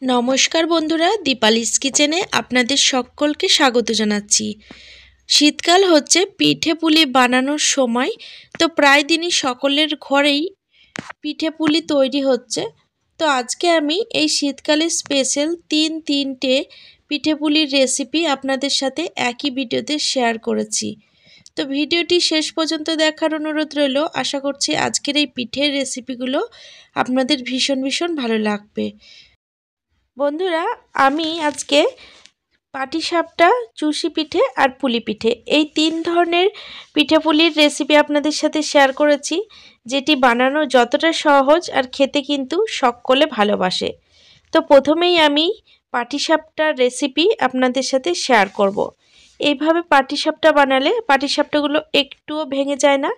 নমস্কার বন্ধুরা, দীপালিস কিচেনে আপনাদের সকলকে স্বাগত জানাচ্ছি। শীতকাল হচ্ছে পিঠে পুলি বানানোর সময়। তো প্রায় দিনই সকলের ঘরেই পিঠে পুলি তৈরি হচ্ছে। তো আজকে আমি এই শীতকালে স্পেশাল তিনটে পিঠে পুলির রেসিপি আপনাদের সাথে একই ভিডিওতে শেয়ার করেছি। তো ভিডিওটি শেষ পর্যন্ত দেখার অনুরোধ রইল। আশা করছি আজকের এই পিঠের রেসিপিগুলো আপনাদের ভীষণ ভালো লাগবে। বন্ধুরা, আমি আজকে পাটিসাপটা, চুষি পিঠে আর পুলি পিঠে এই তিন ধরনের পিঠে পুলির রেসিপি আপনাদের সাথে শেয়ার করেছি, যেটি বানানো যতটা সহজ আর খেতে কিন্তু সকলে ভালোবাসে। তো প্রথমেই আমি পাটিসাপটার রেসিপি আপনাদের সাথে শেয়ার করব। এইভাবে পাটিসাপটা বানালে পাটিসাপটাগুলো একটুও ভেঙে যায় না,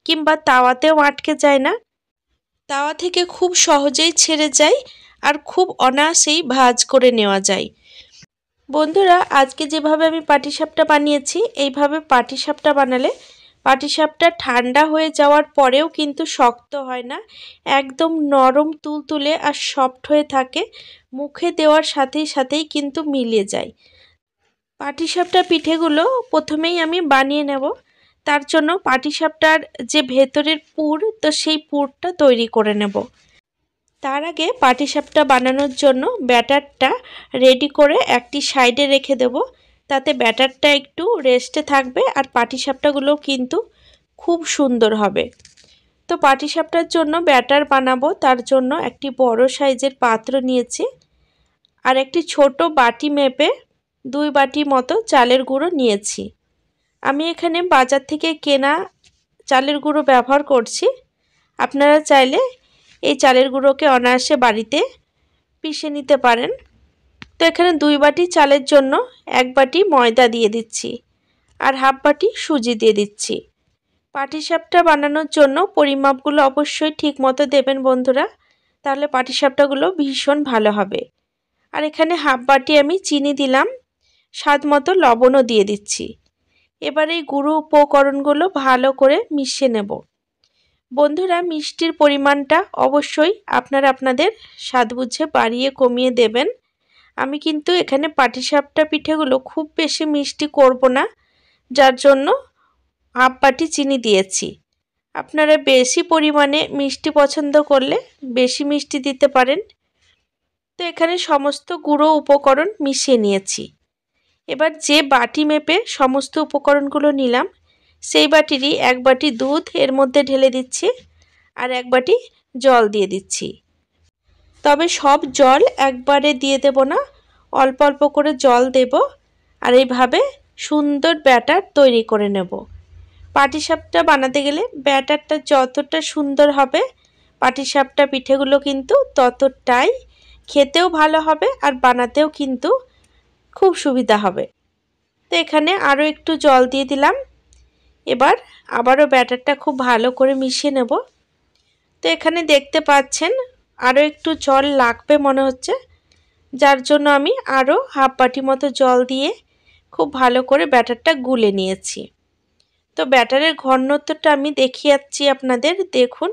কিংবা তাওয়াতেও আটকে যায় না। তাওয়া থেকে খুব সহজেই ছেড়ে যায় আর খুব অনায়াসেই ভাজ করে নেওয়া যায়। বন্ধুরা, আজকে যেভাবে আমি পাটিসাপটা বানিয়েছি, এইভাবে পাটিসাপটা বানালে পাটিসাপটা ঠান্ডা হয়ে যাওয়ার পরেও কিন্তু শক্ত হয় না, একদম নরম তুলতুলে আর সফট হয়ে থাকে। মুখে দেওয়ার সাথেই কিন্তু মিলিয়ে যায়। পাটিসাপটা পিঠেগুলো প্রথমেই আমি বানিয়ে নেব। তার জন্য পাটিসাপটার যে ভেতরের পুর, তো সেই পুরটা তৈরি করে নেব। তার আগে পাটিসাপটা বানানোর জন্য ব্যাটারটা রেডি করে একটি সাইডে রেখে দেব। তাতে ব্যাটারটা একটু রেস্টে থাকবে আর পাটিসাপটাগুলো কিন্তু খুব সুন্দর হবে। তো পাটিসাপটার জন্য ব্যাটার বানাবো, তার জন্য একটি বড় সাইজের পাত্র নিয়েছি আর একটি ছোট বাটি মেপে 2 বাটি মতো চালের গুঁড়ো নিয়েছি। আমি এখানে বাজার থেকে কেনা চালের গুঁড়ো ব্যবহার করছি। আপনারা চাইলে এই চালের গুঁড়োকে অনায়াসে বাড়িতে পিষে নিতে পারেন। তো এখানে 2 বাটি চালের জন্য 1 বাটি ময়দা দিয়ে দিচ্ছি আর হাফ বাটি সুজি দিয়ে দিচ্ছি। পাটিসাপটা বানানোর জন্য পরিমাপগুলো অবশ্যই ঠিক মতো দেবেন বন্ধুরা, তাহলে পাটিসাপটাগুলো ভীষণ ভালো হবে। আর এখানে হাফ বাটি আমি চিনি দিলাম, স্বাদ মতো লবণও দিয়ে দিচ্ছি। এবার এই গুঁড়ো উপকরণগুলো ভালো করে মিশিয়ে নেব। বন্ধুরা, মিষ্টির পরিমাণটা অবশ্যই আপনারা আপনাদের স্বাদ বুঝে বাড়িয়ে কমিয়ে দেবেন। আমি কিন্তু এখানে পাটিসাপটা পিঠেগুলো খুব বেশি মিষ্টি করব না, যার জন্য হাফ বাটি চিনি দিয়েছি। আপনারা বেশি পরিমাণে মিষ্টি পছন্দ করলে বেশি মিষ্টি দিতে পারেন। তো এখানে সমস্ত গুঁড়ো উপকরণ মিশিয়ে নিয়েছি। এবার যে বাটি মেপে সমস্ত উপকরণগুলো নিলাম, সেই বাটিরই 1 বাটি দুধ এর মধ্যে ঢেলে দিচ্ছি আর 1 বাটি জল দিয়ে দিচ্ছি। তবে সব জল একবারে দিয়ে দেব না, অল্প অল্প করে জল দেব আর এইভাবে সুন্দর ব্যাটার তৈরি করে নেব। পাটিসাপটা বানাতে গেলে ব্যাটারটা যতটা সুন্দর হবে, পাটিসাপটা পিঠেগুলো কিন্তু ততটাই খেতেও ভালো হবে আর বানাতেও কিন্তু খুব সুবিধা হবে। তো এখানে আরও একটু জল দিয়ে দিলাম। এবার আবারও ব্যাটারটা খুব ভালো করে মিশিয়ে নেব। তো এখানে দেখতে পাচ্ছেন আরও একটু জল লাগবে মনে হচ্ছে, যার জন্য আমি আরও হাফ বাটি মতো জল দিয়ে খুব ভালো করে ব্যাটারটা গুলে নিয়েছি। তো ব্যাটারের ঘনত্বটা আমি দেখিয়ে যাচ্ছি আপনাদের, দেখুন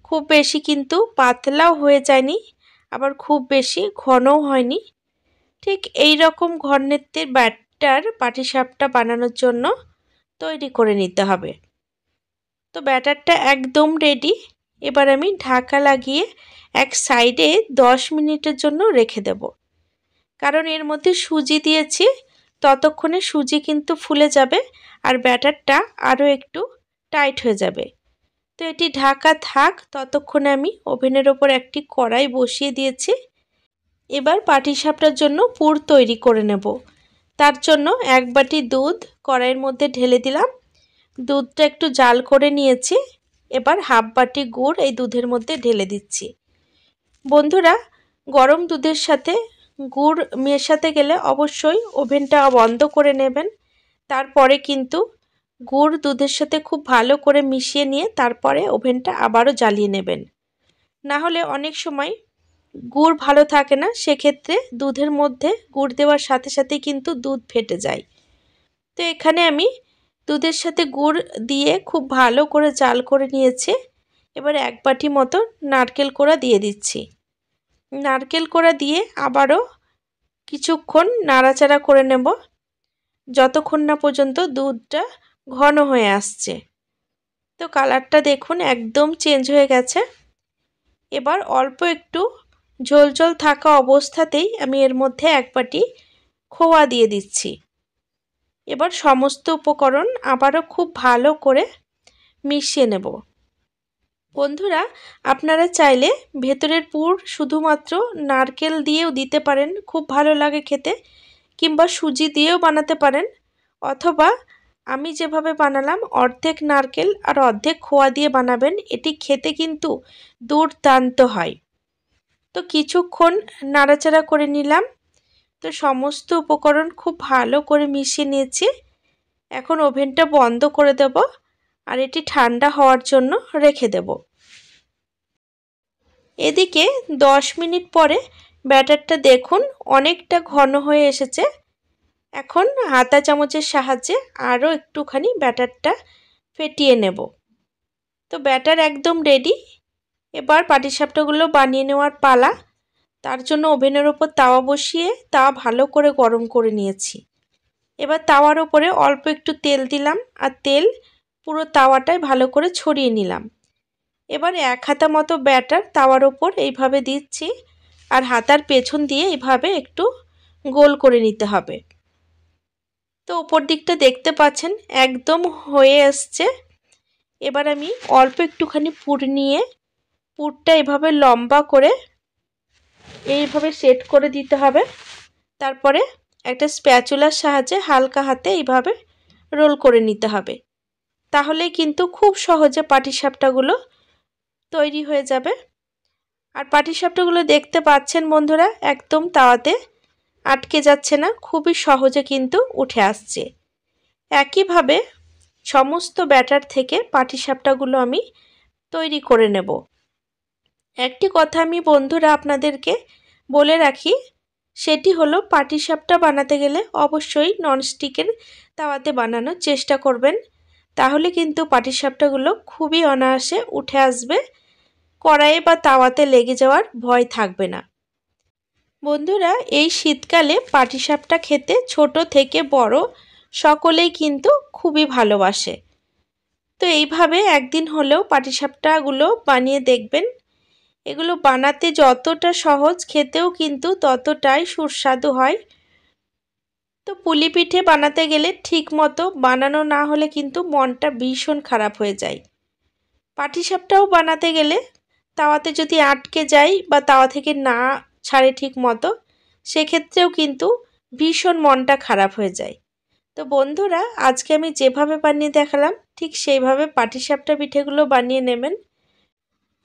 খুব বেশি কিন্তু পাতলাও হয়ে যায়নি, আবার খুব বেশি ঘনও হয়নি। ঠিক এই রকম ঘনত্বের ব্যাটার পাটিসাপটা বানানোর জন্য তৈরি করে নিতে হবে। তো ব্যাটারটা একদম রেডি। এবার আমি ঢাকা লাগিয়ে এক সাইডে 10 মিনিটের জন্য রেখে দেব, কারণ এর মধ্যে সুজি দিয়েছি, ততক্ষণে সুজি কিন্তু ফুলে যাবে আর ব্যাটারটা আরও একটু টাইট হয়ে যাবে। তো এটি ঢাকা থাক, ততক্ষণে আমি ওভেনের ওপর একটি কড়াই বসিয়ে দিয়েছি। এবার পাটিসাপটার জন্য পুর তৈরি করে নেব। তার জন্য 1 বাটি দুধ কড়াইয়ের মধ্যে ঢেলে দিলাম। দুধটা একটু জাল করে নিয়েছি। এবার হাফ বাটি গুড় এই দুধের মধ্যে ঢেলে দিচ্ছি। বন্ধুরা, গরম দুধের সাথে গুড় মেশাতে গেলে অবশ্যই ওভেনটা বন্ধ করে নেবেন। তারপরে কিন্তু গুড় দুধের সাথে খুব ভালো করে মিশিয়ে নিয়ে তারপরে ওভেনটা আবারও জ্বালিয়ে নেবেন। না হলে অনেক সময় গুড় ভালো থাকে না, সেক্ষেত্রে দুধের মধ্যে গুড় দেওয়ার সাথে কিন্তু দুধ ফেটে যায়। তো এখানে আমি দুধের সাথে গুড় দিয়ে খুব ভালো করে জাল করে নিয়েছি। এবার 1 বাটি মতো নারকেল কোড়া দিয়ে দিচ্ছি। নারকেল কোড়া দিয়ে আবারও কিছুক্ষণ নাড়াচাড়া করে নেব, যতক্ষণ না পর্যন্ত দুধটা ঘন হয়ে আসছে। তো কালারটা দেখুন একদম চেঞ্জ হয়ে গেছে। এবার অল্প একটু ঝোল ঝোল থাকা অবস্থাতেই আমি এর মধ্যে এক বাটি খোয়া দিয়ে দিচ্ছি। এবার সমস্ত উপকরণ আবারও খুব ভালো করে মিশিয়ে নেব। বন্ধুরা, আপনারা চাইলে ভেতরের পুর শুধুমাত্র নারকেল দিয়েও দিতে পারেন, খুব ভালো লাগে খেতে, কিংবা সুজি দিয়েও বানাতে পারেন, অথবা আমি যেভাবে বানালাম অর্ধেক নারকেল আর অর্ধেক খোয়া দিয়ে বানাবেন। এটি খেতে কিন্তু দুর্দান্ত হয়। তো কিছুক্ষণ নাড়াচাড়া করে নিলাম। তো সমস্ত উপকরণ খুব ভালো করে মিশিয়ে নিয়েছি। এখন ওভেনটা বন্ধ করে দেব আর এটি ঠান্ডা হওয়ার জন্য রেখে দেব। এদিকে 10 মিনিট পরে ব্যাটারটা দেখুন অনেকটা ঘন হয়ে এসেছে। এখন হাতা চামচের সাহায্যে আরও একটুখানি ব্যাটারটা ফেটিয়ে নেব। তো ব্যাটার একদম রেডি। এবার পাটিসাপটাগুলো বানিয়ে নেওয়ার পালা। তার জন্য ওভেনের ওপর তাওয়া বসিয়ে তাওয়া ভালো করে গরম করে নিয়েছি। এবার তাওয়ার ওপরে অল্প একটু তেল দিলাম আর তেল পুরো তাওয়াটায় ভালো করে ছড়িয়ে নিলাম। এবার 1 হাতা মতো ব্যাটার তাওয়ার ওপর এইভাবে দিচ্ছি আর হাতার পেছন দিয়ে এইভাবে একটু গোল করে নিতে হবে। তো উপর দিকটা দেখতে পাচ্ছেন একদম হয়ে আসছে। এবার আমি অল্প একটুখানি পুর নিয়ে পুরটা এভাবে লম্বা করে এইভাবে সেট করে দিতে হবে। তারপরে একটা স্প্যাচুলার সাহায্যে হালকা হাতে এইভাবে রোল করে নিতে হবে। তাহলে কিন্তু খুব সহজে পাটিসাপটাগুলো তৈরি হয়ে যাবে। আর পাটিসাপটাগুলো দেখতে পাচ্ছেন বন্ধুরা একদম তাওয়াতে আটকে যাচ্ছে না, খুবই সহজে কিন্তু উঠে আসছে। একইভাবে সমস্ত ব্যাটার থেকে পাটিসাপটাগুলো আমি তৈরি করে নেব। একটি কথা আমি বন্ধুরা আপনাদেরকে বলে রাখি, সেটি হলো পাটিসাপটা বানাতে গেলে অবশ্যই ননস্টিকের তাওয়াতে বানানোর চেষ্টা করবেন। তাহলে কিন্তু পাটিসাপটাগুলো খুবই অনায়াসে উঠে আসবে, কড়াইয়ে বা তাওয়াতে লেগে যাওয়ার ভয় থাকবে না। বন্ধুরা, এই শীতকালে পাটিসাপটা খেতে ছোট থেকে বড় সকলেই কিন্তু খুবই ভালোবাসে। তো এইভাবে একদিন হলেও পাটিসাপটাগুলো বানিয়ে দেখবেন। এগুলো বানাতে যতটা সহজ, খেতেও কিন্তু ততটাই সুস্বাদু হয়। তো পুলি পিঠে বানাতে গেলে ঠিক মতো বানানো না হলে কিন্তু মনটা ভীষণ খারাপ হয়ে যায়। পাটিসাপটাও বানাতে গেলে তাওয়াতে যদি আটকে যায় বা তাওয়া থেকে না ছাড়ে ঠিক মতো, সেক্ষেত্রেও কিন্তু ভীষণ মনটা খারাপ হয়ে যায়। তো বন্ধুরা, আজকে আমি যেভাবে বানিয়ে দেখালাম ঠিক সেইভাবে পাটিসাপটা পিঠেগুলো বানিয়ে নেবেন।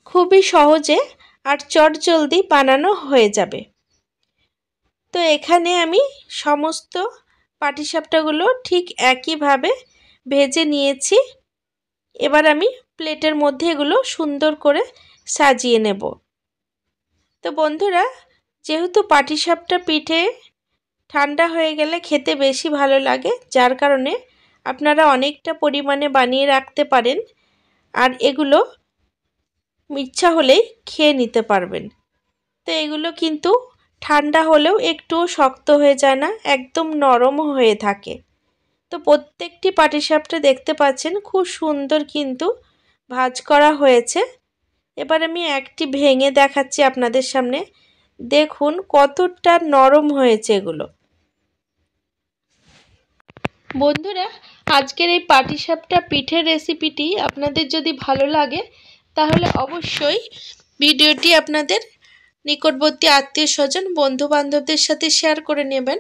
খুবই সহজে আর চটজলদি বানানো হয়ে যাবে। তো এখানে আমি সমস্ত পাটিসাপটাগুলো ঠিক একইভাবে ভেজে নিয়েছি। এবার আমি প্লেটের মধ্যে এগুলো সুন্দর করে সাজিয়ে নেব। তো বন্ধুরা, যেহেতু পাটিসাপটা পিঠে ঠান্ডা হয়ে গেলে খেতে বেশি ভালো লাগে, যার কারণে আপনারা অনেকটা পরিমাণে বানিয়ে রাখতে পারেন আর এগুলো ইচ্ছা হলেই খেয়ে নিতে পারবেন। তো এগুলো কিন্তু ঠান্ডা হলেও একটুও শক্ত হয়ে যায় না, একদম নরম হয়ে থাকে। তো প্রত্যেকটি পাটিসাপটা দেখতে পাচ্ছেন খুব সুন্দর কিন্তু ভাজ করা হয়েছে। এবার আমি একটি ভেঙে দেখাচ্ছি আপনাদের সামনে। দেখুন কতটা নরম হয়েছে এগুলো। বন্ধুরা, আজকের এই পাটিসাপটা পিঠের রেসিপিটি আপনাদের যদি ভালো লাগে তাহলে অবশ্যই ভিডিওটি আপনাদের নিকটবর্তী আত্মীয়স্বজন বন্ধু বান্ধবদের সাথে শেয়ার করে নেবেন।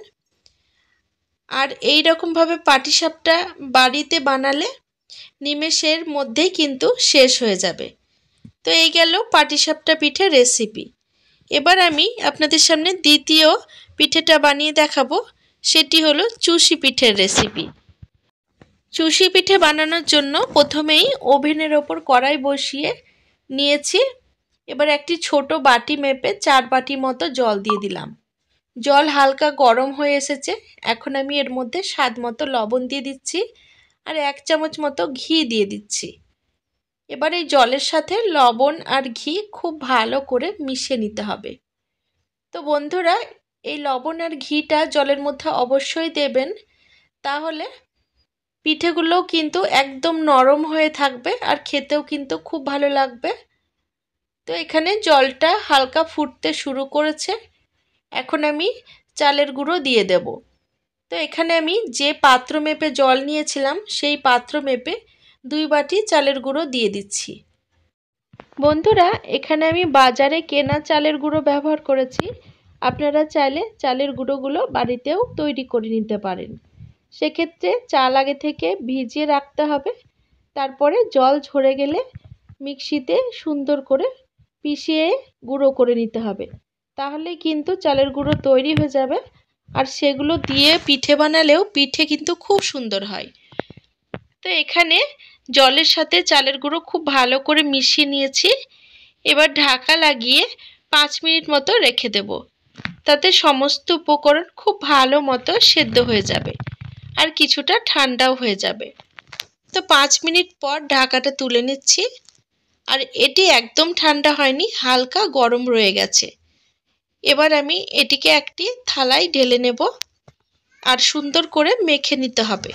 আর এই রকমভাবে পাটিসাপটা বাড়িতে বানালে নিমেষের মধ্যেই কিন্তু শেষ হয়ে যাবে। তো এই গেল পাটিসাপটা পিঠের রেসিপি। এবার আমি আপনাদের সামনে দ্বিতীয় পিঠেটা বানিয়ে দেখাবো। সেটি হলো চুষি পিঠের রেসিপি। চুষি পিঠে বানানোর জন্য প্রথমেই ওভেনের ওপর কড়াই বসিয়ে নিয়েছি। এবার একটি ছোট বাটি মেপে 4 বাটি মতো জল দিয়ে দিলাম। জল হালকা গরম হয়ে এসেছে। এখন আমি এর মধ্যে স্বাদ মতো লবণ দিয়ে দিচ্ছি আর 1 চামচ মতো ঘি দিয়ে দিচ্ছি। এবার এই জলের সাথে লবণ আর ঘি খুব ভালো করে মিশিয়ে নিতে হবে। তো বন্ধুরা, এই লবণ আর ঘিটা জলের মধ্যে অবশ্যই দেবেন, তাহলে পিঠেগুলোও কিন্তু একদম নরম হয়ে থাকবে আর খেতেও কিন্তু খুব ভালো লাগবে। তো এখানে জলটা হালকা ফুটতে শুরু করেছে, এখন আমি চালের গুঁড়ো দিয়ে দেব। তো এখানে আমি যে পাত্র মেপে জল নিয়েছিলাম সেই পাত্র মেপে 2 বাটি চালের গুঁড়ো দিয়ে দিচ্ছি। বন্ধুরা, এখানে আমি বাজারে কেনা চালের গুঁড়ো ব্যবহার করেছি, আপনারা চাইলে চালের গুঁড়োগুলো বাড়িতেও তৈরি করে নিতে পারেন। সেক্ষেত্রে চাল আগে থেকে ভিজিয়ে রাখতে হবে, তারপরে জল ঝরে গেলে মিক্সিতে সুন্দর করে পিষিয়ে গুঁড়ো করে নিতে হবে, তাহলে কিন্তু চালের গুঁড়ো তৈরি হয়ে যাবে। আর সেগুলো দিয়ে পিঠে বানালেও পিঠে কিন্তু খুব সুন্দর হয়। তো এখানে জলের সাথে চালের গুঁড়ো খুব ভালো করে মিশিয়ে নিয়েছি। এবার ঢাকা লাগিয়ে 5 মিনিট মতো রেখে দেব, তাতে সমস্ত উপকরণ খুব ভালো মতো সেদ্ধ হয়ে যাবে আর কিছুটা ঠান্ডাও হয়ে যাবে। তো 5 মিনিট পর ঢাকাটা তুলে নিচ্ছি, আর এটি একদম ঠান্ডা হয়নি, হালকা গরম রয়ে গেছে। এবার আমি এটিকে একটি থালায় ঢেলে নেব আর সুন্দর করে মেখে নিতে হবে।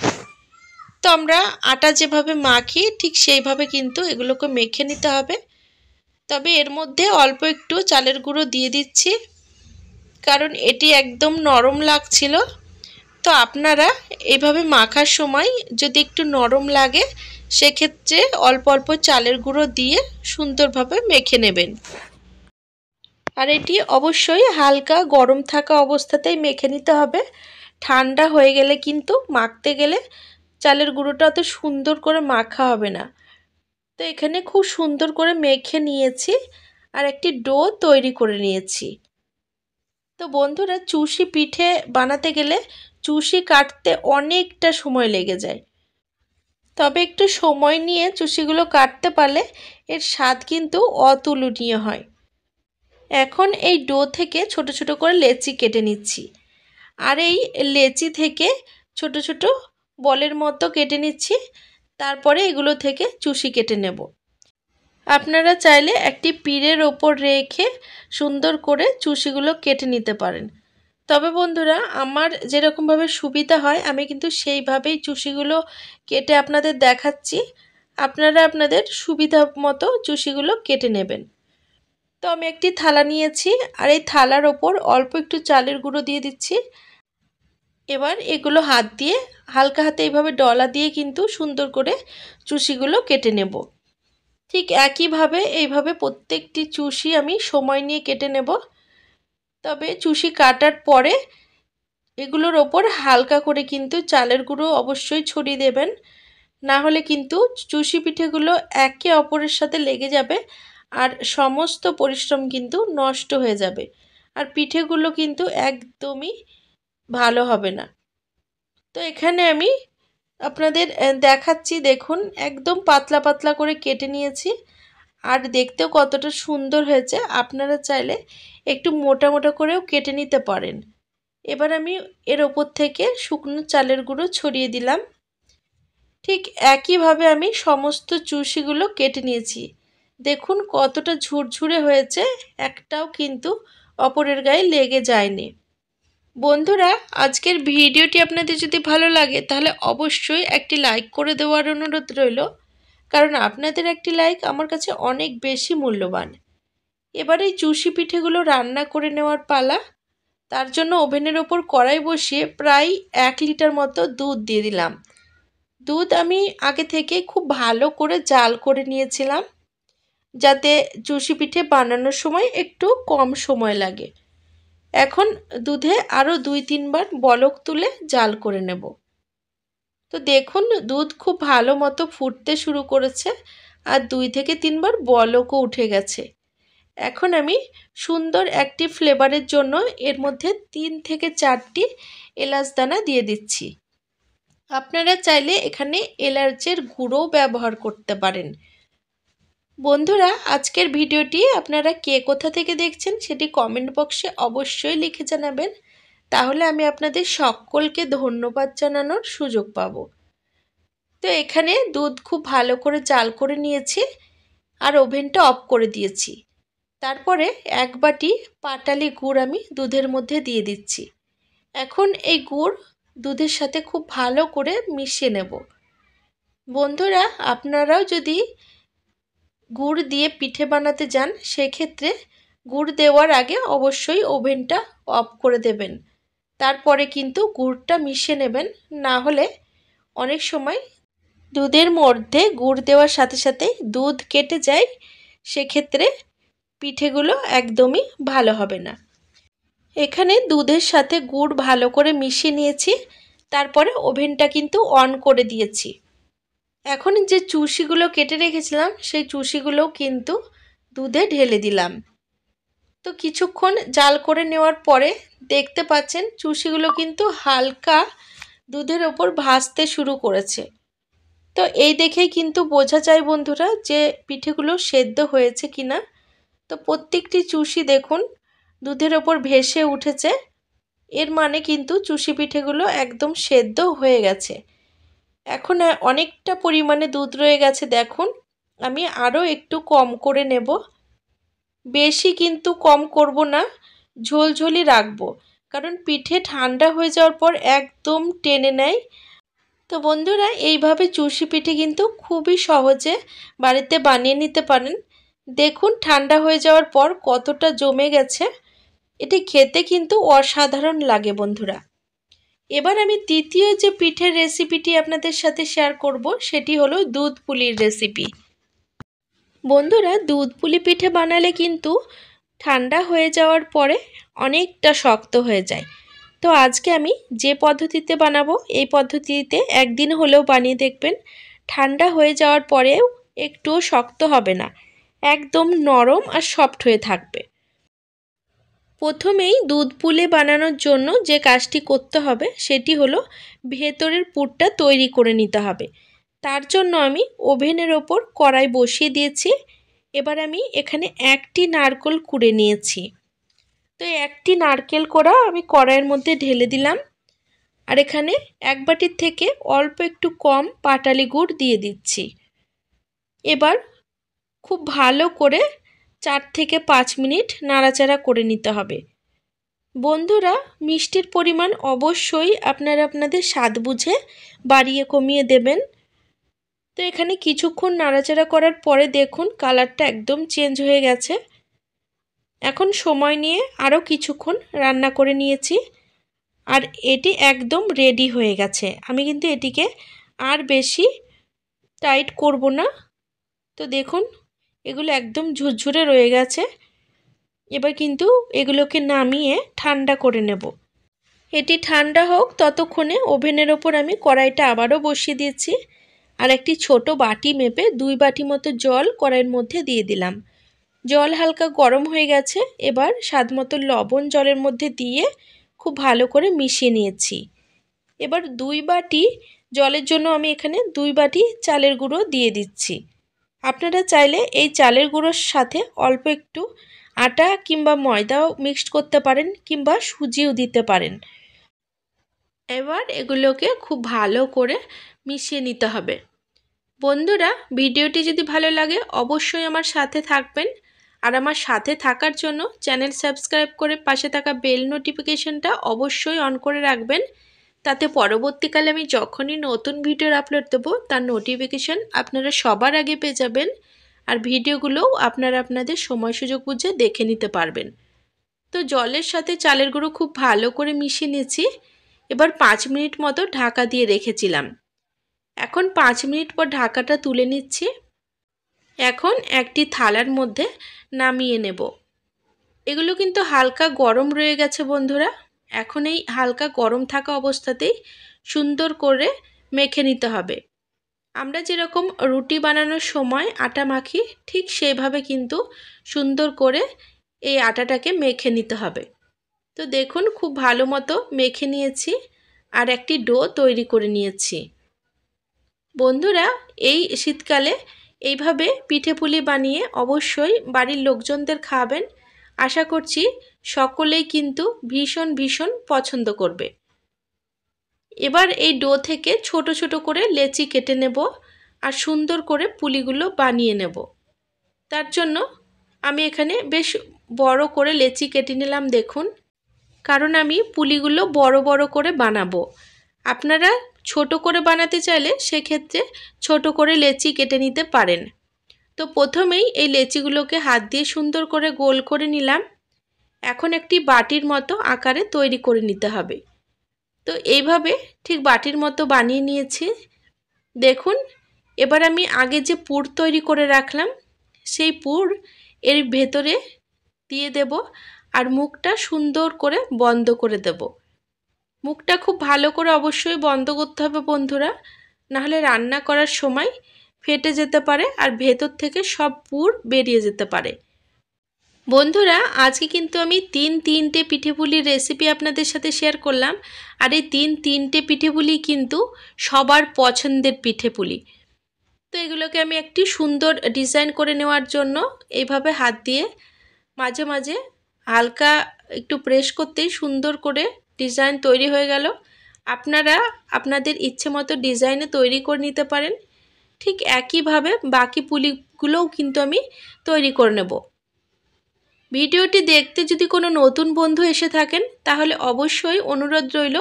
তো আমরা আটা যেভাবে মাখি ঠিক সেইভাবে কিন্তু এগুলোকে মেখে নিতে হবে। তবে এর মধ্যে অল্প একটু চালের গুঁড়ো দিয়ে দিচ্ছি, কারণ এটি একদম নরম লাগছিল। তো আপনারা এইভাবে মাখার সময় যদি একটু নরম লাগে, সেক্ষেত্রে অল্প অল্প চালের গুঁড়ো দিয়ে সুন্দরভাবে মেখে নেবেন। আর এটি অবশ্যই হালকা গরম থাকা অবস্থাতেই মেখে নিতে হবে, ঠান্ডা হয়ে গেলে কিন্তু মাখতে গেলে চালের গুঁড়োটা অত সুন্দর করে মাখা হবে না। তো এখানে খুব সুন্দর করে মেখে নিয়েছি আর একটি ডো তৈরি করে নিয়েছি। তো বন্ধুরা, চুষি পিঠে বানাতে গেলে চুষি কাটতে অনেকটা সময় লেগে যায়, তবে একটু সময় নিয়ে চুষিগুলো কাটতে পারলে এর স্বাদ কিন্তু অতুলনীয় হয়। এখন এই ডো থেকে ছোট ছোট করে লেচি কেটে নিচ্ছি, আর এই লেচি থেকে ছোট ছোট বলের মতো কেটে নিচ্ছি, তারপরে এগুলো থেকে চুষি কেটে নেব। আপনারা চাইলে একটি পিঁড়ের ওপর রেখে সুন্দর করে চুষিগুলো কেটে নিতে পারেন। তবে বন্ধুরা, আমার যেরকমভাবে সুবিধা হয় আমি কিন্তু সেইভাবেই চুষিগুলো কেটে আপনাদের দেখাচ্ছি, আপনারা আপনাদের সুবিধা মতো চুষিগুলো কেটে নেবেন। তো আমি একটি থালা নিয়েছি, আর এই থালার ওপর অল্প একটু চালের গুঁড়ো দিয়ে দিচ্ছি। এবার এগুলো হাত দিয়ে হালকা হাতে এইভাবে ডলা দিয়ে কিন্তু সুন্দর করে চুষিগুলো কেটে নেব। ঠিক একইভাবে এইভাবে প্রত্যেকটি চুষি আমি সময় নিয়ে কেটে নেব। তবে চুষি কাটার পরে এগুলোর ওপর হালকা করে কিন্তু চালের গুঁড়ো অবশ্যই ছড়িয়ে দেবেন, না হলে কিন্তু চুষি পিঠেগুলো একে অপরের সাথে লেগে যাবে আর সমস্ত পরিশ্রম কিন্তু নষ্ট হয়ে যাবে, আর পিঠেগুলো কিন্তু একদমই ভালো হবে না। তো এখানে আমি আপনাদের দেখাচ্ছি, দেখুন একদম পাতলা পাতলা করে কেটে নিয়েছি, আর দেখতেও কতটা সুন্দর হয়েছে। আপনারা চাইলে একটু মোটা মোটা করেও কেটে নিতে পারেন। এবার আমি এর ওপর থেকে শুকনো চালের গুঁড়ো ছড়িয়ে দিলাম। ঠিক একইভাবে আমি সমস্ত চুষিগুলো কেটে নিয়েছি, দেখুন কতটা ঝুরঝুরে হয়েছে, একটাও কিন্তু অপরের গায়ে লেগে যায়নি। বন্ধুরা, আজকের ভিডিওটি আপনাদের যদি ভালো লাগে তাহলে অবশ্যই একটি লাইক করে দেওয়ার অনুরোধ রইল, কারণ আপনাদের একটি লাইক আমার কাছে অনেক বেশি মূল্যবান। এবার এই চুষি পিঠেগুলো রান্না করে নেওয়ার পালা। তার জন্য ওভেনের ওপর কড়াই বসিয়ে প্রায় 1 লিটার মতো দুধ দিয়ে দিলাম। দুধ আমি আগে থেকে খুব ভালো করে জাল করে নিয়েছিলাম, যাতে চুষি পিঠে বানানোর সময় একটু কম সময় লাগে। এখন দুধে আরও 2-3 বার বলক তুলে জাল করে নেব। তো দেখুন দুধ খুব ভালো মতো ফুটতে শুরু করেছে, আর 2 থেকে 3 বার বলকও উঠে গেছে। এখন আমি সুন্দর একটি ফ্লেভারের জন্য এর মধ্যে 3 থেকে 4টি এলাচ দানা দিয়ে দিচ্ছি। আপনারা চাইলে এখানে এলাচের গুঁড়োও ব্যবহার করতে পারেন। বন্ধুরা, আজকের ভিডিওটি আপনারা কে কোথা থেকে দেখছেন সেটি কমেন্ট বক্সে অবশ্যই লিখে জানাবেন, তাহলে আমি আপনাদের সকলকে ধন্যবাদ জানানোর সুযোগ পাব। তো এখানে দুধ খুব ভালো করে জাল করে নিয়েছি আর ওভেনটা অফ করে দিয়েছি। তারপরে 1 বাটি পাটালি গুড় আমি দুধের মধ্যে দিয়ে দিচ্ছি। এখন এই গুড় দুধের সাথে খুব ভালো করে মিশিয়ে নেব। বন্ধুরা, আপনারাও যদি গুড় দিয়ে পিঠে বানাতে যান সেক্ষেত্রে গুড় দেওয়ার আগে অবশ্যই ওভেনটা অফ করে দেবেন। তারপরে কিন্তু গুড়টা মিশিয়ে নেবেন, না হলে অনেক সময় দুধের মধ্যে গুড় দেওয়ার সাথে সাথে দুধ কেটে যায়, সেক্ষেত্রে পিঠেগুলো একদমই ভালো হবে না। এখানে দুধের সাথে গুড় ভালো করে মিশিয়ে নিয়েছি, তারপরে ওভেনটা কিন্তু অন করে দিয়েছি। এখন যে চুষিগুলো কেটে রেখেছিলাম সেই চুষিগুলোও কিন্তু দুধে ঢেলে দিলাম। তো কিছুক্ষণ জাল করে নেওয়ার পরে দেখতে পাচ্ছেন চুষিগুলো কিন্তু হালকা দুধের ওপর ভাসতে শুরু করেছে। তো এই দেখেই কিন্তু বোঝা যায় বন্ধুরা যে পিঠেগুলো সেদ্ধ হয়েছে কিনা। তো প্রত্যেকটি চুষি দেখুন দুধের ওপর ভেসে উঠেছে, এর মানে কিন্তু চুষি পিঠেগুলো একদম সেদ্ধ হয়ে গেছে। এখন অনেকটা পরিমাণে দুধ রয়ে গেছে, দেখুন আমি আরও একটু কম করে নেব। বেশি কিন্তু কম করব না, ঝোলঝোলি রাখবো, কারণ পিঠে ঠান্ডা হয়ে যাওয়ার পর একদম টেনে নেয়। তো বন্ধুরা, এইভাবে চুষি পিঠে কিন্তু খুবই সহজে বাড়িতে বানিয়ে নিতে পারেন। দেখুন ঠান্ডা হয়ে যাওয়ার পর কতটা জমে গেছে, এটি খেতে কিন্তু অসাধারণ লাগে বন্ধুরা। এবার আমি দ্বিতীয় যে পিঠের রেসিপিটি আপনাদের সাথে শেয়ার করব সেটি হলো দুধ পুলির রেসিপি। বন্ধুরা, দুধ পুলি পিঠে বানালে কিন্তু ঠান্ডা হয়ে যাওয়ার পরে অনেকটা শক্ত হয়ে যায়। তো আজকে আমি যে পদ্ধতিতে বানাবো এই পদ্ধতিতে একদিন হলেও বানিয়ে দেখবেন, ঠান্ডা হয়ে যাওয়ার পরেও একটুও শক্ত হবে না, একদম নরম আর সফট হয়ে থাকবে। প্রথমেই দুধ পুলি বানানোর জন্য যে কাজটি করতে হবে সেটি হলো ভেতরের পুরটা তৈরি করে নিতে হবে। তার জন্য আমি ওভেনের ওপর কড়াই বসিয়ে দিয়েছি। এবার আমি এখানে 1টি নারকেল কুড়ে নিয়েছি। তো 1টি নারকেল কোড়া আমি কড়াইয়ের মধ্যে ঢেলে দিলাম, আর এখানে 1 বাটির থেকে অল্প একটু কম পাটালি গুড় দিয়ে দিচ্ছি। এবার খুব ভালো করে 4 থেকে 5 মিনিট নাড়াচাড়া করে নিতে হবে। বন্ধুরা, মিষ্টির পরিমাণ অবশ্যই আপনারা আপনাদের স্বাদ বুঝে বাড়িয়ে কমিয়ে দেবেন। তো এখানে কিছুক্ষণ নাড়াচাড়া করার পরে দেখুন কালারটা একদম চেঞ্জ হয়ে গেছে। এখন সময় নিয়ে আরও কিছুক্ষণ রান্না করে নিয়েছি, আর এটি একদম রেডি হয়ে গেছে। আমি কিন্তু এটিকে আর বেশি টাইট করব না। তো দেখুন এগুলো একদম ঝুরঝুরে রয়ে গেছে। এবার কিন্তু এগুলোকে নামিয়ে ঠান্ডা করে নেব। এটি ঠান্ডা হোক ততক্ষণে ওভেনের ওপর আমি কড়াইটা আবারও বসিয়ে দিয়েছি, আর একটি ছোট বাটি মেপে 2 বাটি মতো জল কড়াইয়ের মধ্যে দিয়ে দিলাম। জল হালকা গরম হয়ে গেছে। এবার স্বাদমতো লবণ জলের মধ্যে দিয়ে খুব ভালো করে মিশিয়ে নিয়েছি। এবার 2 বাটি জলের জন্য আমি এখানে 2 বাটি চালের গুঁড়ো দিয়ে দিচ্ছি। আপনারা চাইলে এই চালের গুঁড়োর সাথে অল্প একটু আটা কিংবা ময়দাও মিক্সড করতে পারেন, কিংবা সুজিও দিতে পারেন। এবার এগুলোকে খুব ভালো করে মিশিয়ে নিতে হবে। বন্ধুরা, ভিডিওটি যদি ভালো লাগে অবশ্যই আমার সাথে থাকবেন, আর আমার সাথে থাকার জন্য চ্যানেল সাবস্ক্রাইব করে পাশে থাকা বেল নোটিফিকেশনটা অবশ্যই অন করে রাখবেন। তাতে পরবর্তীকালে আমি যখনই নতুন ভিডিওর আপলোড দেবো তার নোটিফিকেশন আপনারা সবার আগে পেয়ে যাবেন, আর ভিডিওগুলোও আপনারা আপনাদের সময় সুযোগ বুঝে দেখে নিতে পারবেন। তো জলের সাথে চালের গুঁড়ো খুব ভালো করে মিশিয়ে নিয়েছি। এবার 5 মিনিট মতো ঢাকা দিয়ে রেখেছিলাম। এখন 5 মিনিট পর ঢাকাটা তুলে নিচ্ছি। এখন একটি থালার মধ্যে নামিয়ে নেব। এগুলো কিন্তু হালকা গরম রয়ে গেছে বন্ধুরা। এখন এই হালকা গরম থাকা অবস্থাতেই সুন্দর করে মেখে নিতে হবে। আমরা যেরকম রুটি বানানোর সময় আটা মাখি ঠিক সেইভাবে কিন্তু সুন্দর করে এই আটাটাকে মেখে নিতে হবে। তো দেখুন খুব ভালো মতো মেখে নিয়েছি, আর একটি ডো তৈরি করে নিয়েছি। বন্ধুরা, এই শীতকালে এইভাবে পিঠে পুলি বানিয়ে অবশ্যই বাড়ির লোকজনদের খাওয়াবেন। আশা করছি সকলেই কিন্তু ভীষণ ভীষণ পছন্দ করবে। এবার এই ডো থেকে ছোট ছোট করে লেচি কেটে নেব, আর সুন্দর করে পুলিগুলো বানিয়ে নেব। তার জন্য আমি এখানে বেশ বড় করে লেচি কেটে নিলাম দেখুন, কারণ আমি পুলিগুলো বড় বড় করে বানাবো। আপনারা ছোট করে বানাতে চাইলে সেক্ষেত্রে ছোট করে লেচি কেটে নিতে পারেন। তো প্রথমেই এই লেচিগুলোকে হাত দিয়ে সুন্দর করে গোল করে নিলাম। এখন একটি বাটির মতো আকারে তৈরি করে নিতে হবে। তো এইভাবে ঠিক বাটির মতো বানিয়ে নিয়েছি দেখুন। এবার আমি আগে যে পুর তৈরি করে রাখলাম সেই পুর এর ভেতরে দিয়ে দেব, আর মুখটা সুন্দর করে বন্ধ করে দেব। মুখটা খুব ভালো করে অবশ্যই বন্ধ করতে হবে বন্ধুরা, নাহলে রান্না করার সময় ফেটে যেতে পারে আর ভেতর থেকে সব পুর বেরিয়ে যেতে পারে। বন্ধুরা আজকে কিন্তু আমি তিনটে পিঠেপুলির রেসিপি আপনাদের সাথে শেয়ার করলাম, আর এই তিনটে পিঠেপুলি কিন্তু সবার পছন্দের পিঠেপুলি। তো এগুলোকে আমি একটি সুন্দর ডিজাইন করে নেওয়ার জন্য এইভাবে হাত দিয়ে মাঝে মাঝে হালকা একটু প্রেস করতেই সুন্দর করে ডিজাইন তৈরি হয়ে গেল। আপনারা আপনাদের ইচ্ছে মতো ডিজাইনে তৈরি করে নিতে পারেন। ঠিক একইভাবে বাকি পুলিগুলোও কিন্তু আমি তৈরি করে নেব। ভিডিওটি দেখতে যদি কোনো নতুন বন্ধু এসে থাকেন তাহলে অবশ্যই অনুরোধ রইল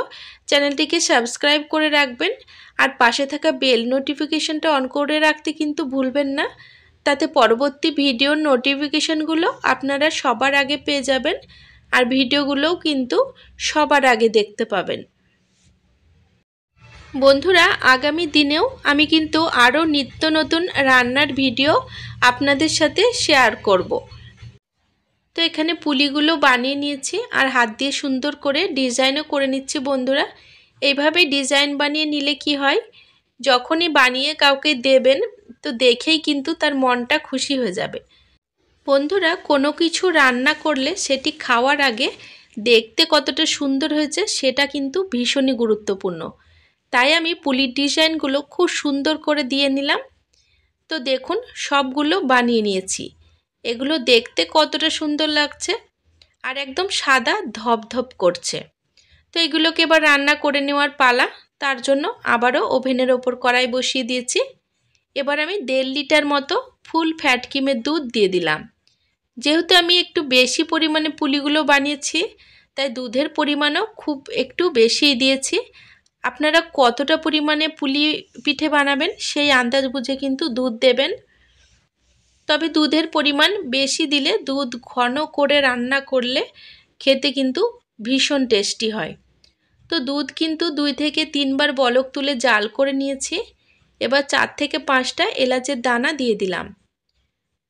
চ্যানেলটিকে সাবস্ক্রাইব করে রাখবেন, আর পাশে থাকা বেল নোটিফিকেশনটা অন করে রাখতে কিন্তু ভুলবেন না। তাতে পরবর্তী ভিডিওর নোটিফিকেশনগুলো আপনারা সবার আগে পেয়ে যাবেন, আর ভিডিওগুলোও কিন্তু সবার আগে দেখতে পাবেন। বন্ধুরা আগামী দিনেও আমি কিন্তু আরও নিত্য নতুন রান্নার ভিডিও আপনাদের সাথে শেয়ার করব। তো এখানে পুলিগুলো বানিয়ে নিয়েছি আর হাত দিয়ে সুন্দর করে ডিজাইনও করে নিচ্ছি বন্ধুরা। এইভাবে ডিজাইন বানিয়ে নিলে কি হয়, যখনই বানিয়ে কাউকে দেবেন তো দেখেই কিন্তু তার মনটা খুশি হয়ে যাবে। বন্ধুরা কোনো কিছু রান্না করলে সেটি খাওয়ার আগে দেখতে কতটা সুন্দর হয়েছে সেটা কিন্তু ভীষণই গুরুত্বপূর্ণ। তাই আমি পুলির ডিজাইনগুলো খুব সুন্দর করে দিয়ে নিলাম। তো দেখুন সবগুলো বানিয়ে নিয়েছি। এগুলো দেখতে কতটা সুন্দর লাগছে আর একদম সাদা ধপধপ করছে। তো এগুলোকে এবার রান্না করে নেওয়ার পালা। তার জন্য আবারও ওভেনের ওপর কড়াই বসিয়ে দিয়েছি। এবার আমি 1.5 লিটার মতো ফুল ফ্যাট ক্রিমের দুধ দিয়ে দিলাম। যেহেতু আমি একটু বেশি পরিমাণে পুলিগুলো বানিয়েছি তাই দুধের পরিমাণও খুব একটু বেশিই দিয়েছি। আপনারা কতটা পরিমাণে পুলি পিঠে বানাবেন সেই আন্দাজ বুঝে কিন্তু দুধ দেবেন। তবে দুধের পরিমাণ বেশি দিলে দুধ ঘন করে রান্না করলে খেতে কিন্তু ভীষণ টেস্টি হয়। তো দুধ কিন্তু 2 থেকে 3 বার বলক তুলে জাল করে নিয়েছি। এবার 4 থেকে 5টা এলাচের দানা দিয়ে দিলাম।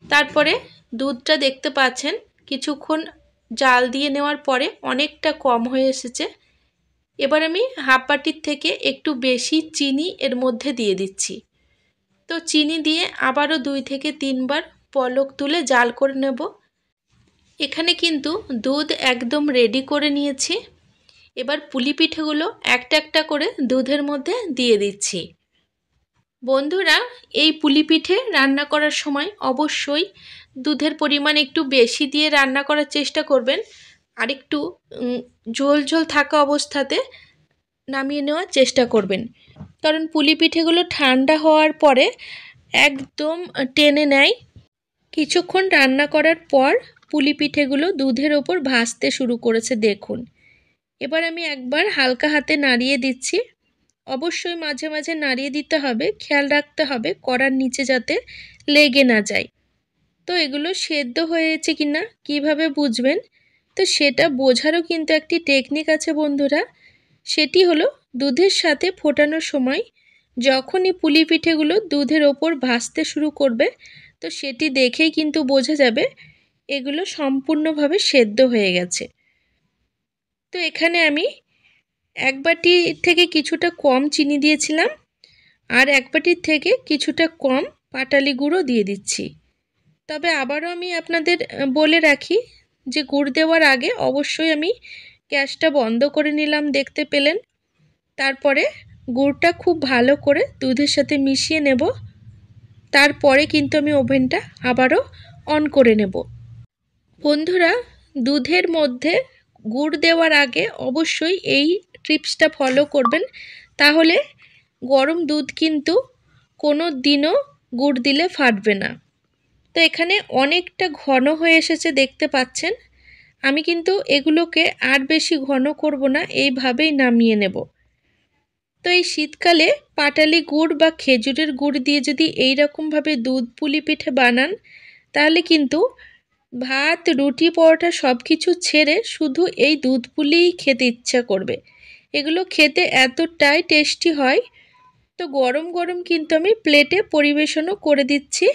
তারপরে দুধটা দেখতে পাচ্ছেন কিছুক্ষণ জাল দিয়ে নেওয়ার পরে অনেকটা কম হয়ে এসেছে। এবার আমি হাফ বাটির থেকে একটু বেশি চিনি এর মধ্যে দিয়ে দিচ্ছি। তো চিনি দিয়ে আবারও 2 থেকে 3 বার বলক তুলে জাল করে নেব। এখানে কিন্তু দুধ একদম রেডি করে নিয়েছি। এবার পুলি পিঠেগুলো একটা একটা করে দুধের মধ্যে দিয়ে দিচ্ছি। বন্ধুরা এই পুলি পিঠে রান্না করার সময় অবশ্যই দুধের পরিমাণ একটু বেশি দিয়ে রান্না করার চেষ্টা করবেন, আর একটু ঝোল ঝোল থাকা অবস্থাতে নামিয়ে নেওয়ার চেষ্টা করবেন। কারণ পুলি পিঠেগুলো ঠান্ডা হওয়ার পরে একদম টেনে নেয়। কিছুক্ষণ রান্না করার পর পুলি পিঠেগুলো দুধের ওপর ভাসতে শুরু করেছে দেখুন। এবার আমি একবার হালকা হাতে নাড়িয়ে দিচ্ছি। অবশ্যই মাঝে মাঝে নাড়িয়ে দিতে হবে, খেয়াল রাখতে হবে কড়ার নিচে যাতে লেগে না যায়। তো এগুলো সেদ্ধ হয়েছে কিনা কিভাবে বুঝবেন, তো সেটা বোঝারও কিন্তু একটি টেকনিক আছে বন্ধুরা। সেটি হলো দুধের সাথে ফোটানোর সময় যখনই পুলি পিঠেগুলো দুধের ওপর ভাসতে শুরু করবে তো সেটি দেখেই কিন্তু বোঝা যাবে এগুলো সম্পূর্ণভাবে সেদ্ধ হয়ে গেছে। তো এখানে আমি 1 বাটি থেকে কিছুটা কম চিনি দিয়েছিলাম, আর 1 বাটির থেকে কিছুটা কম পাটালি গুঁড়ো দিয়ে দিচ্ছি। তবে আবারও আমি আপনাদের বলে রাখি যে গুড় দেওয়ার আগে অবশ্যই আমি গ্যাসটা বন্ধ করে নিলাম, দেখতে পেলেন। তারপরে গুড়টা খুব ভালো করে দুধের সাথে মিশিয়ে নেব। তারপরে কিন্তু আমি ওভেনটা আবারও অন করে নেব। বন্ধুরা দুধের মধ্যে গুড় দেওয়ার আগে অবশ্যই এই টিপসটা ফলো করবেন, তাহলে গরম দুধ কিন্তু কোনো দিনও গুড় দিলে ফাটবে না। তো এখানে অনেকটা ঘন হয়ে এসেছে দেখতে পাচ্ছেন। আমি কিন্তু এগুলোকে আর বেশি ঘন করব না, এইভাবেই নামিয়ে নেব। তো এই শীতকালে পাটালি গুড় বা খেজুরের গুড় দিয়ে যদি এই রকমভাবে দুধ পুলি পিঠে বানান, তাহলে কিন্তু ভাত, রুটি, পরোটা সব কিছু ছেড়ে শুধু এই দুধ পুলিই খেতে ইচ্ছা করবে। এগুলো খেতে এতটাই টেস্টি হয়। তো গরম গরম কিন্তু আমি প্লেটে পরিবেশনও করে দিচ্ছি।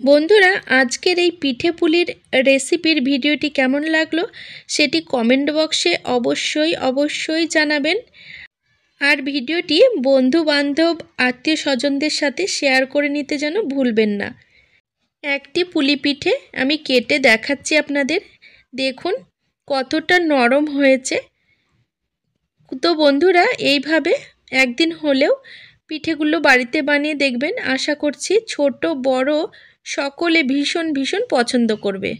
বন্ধুরা, আজকের এই পিঠে পুলির রেসিপির ভিডিওটি কেমন লাগলো সেটি কমেন্ট বক্সে অবশ্যই জানাবেন। আর ভিডিওটি বন্ধু বান্ধব, আত্মীয় স্বজনদের সাথে শেয়ার করে নিতে যেন ভুলবেন না। একটি পুলি পিঠে আমি কেটে দেখাচ্ছি আপনাদের, দেখুন কতটা নরম হয়েছে। তো বন্ধুরা, এইভাবে একদিন হলেও পিঠেগুলো বাড়িতে বানিয়ে দেখবেন। আশা করছি ছোট বড় সকলে ভীষণ পছন্দ করবে।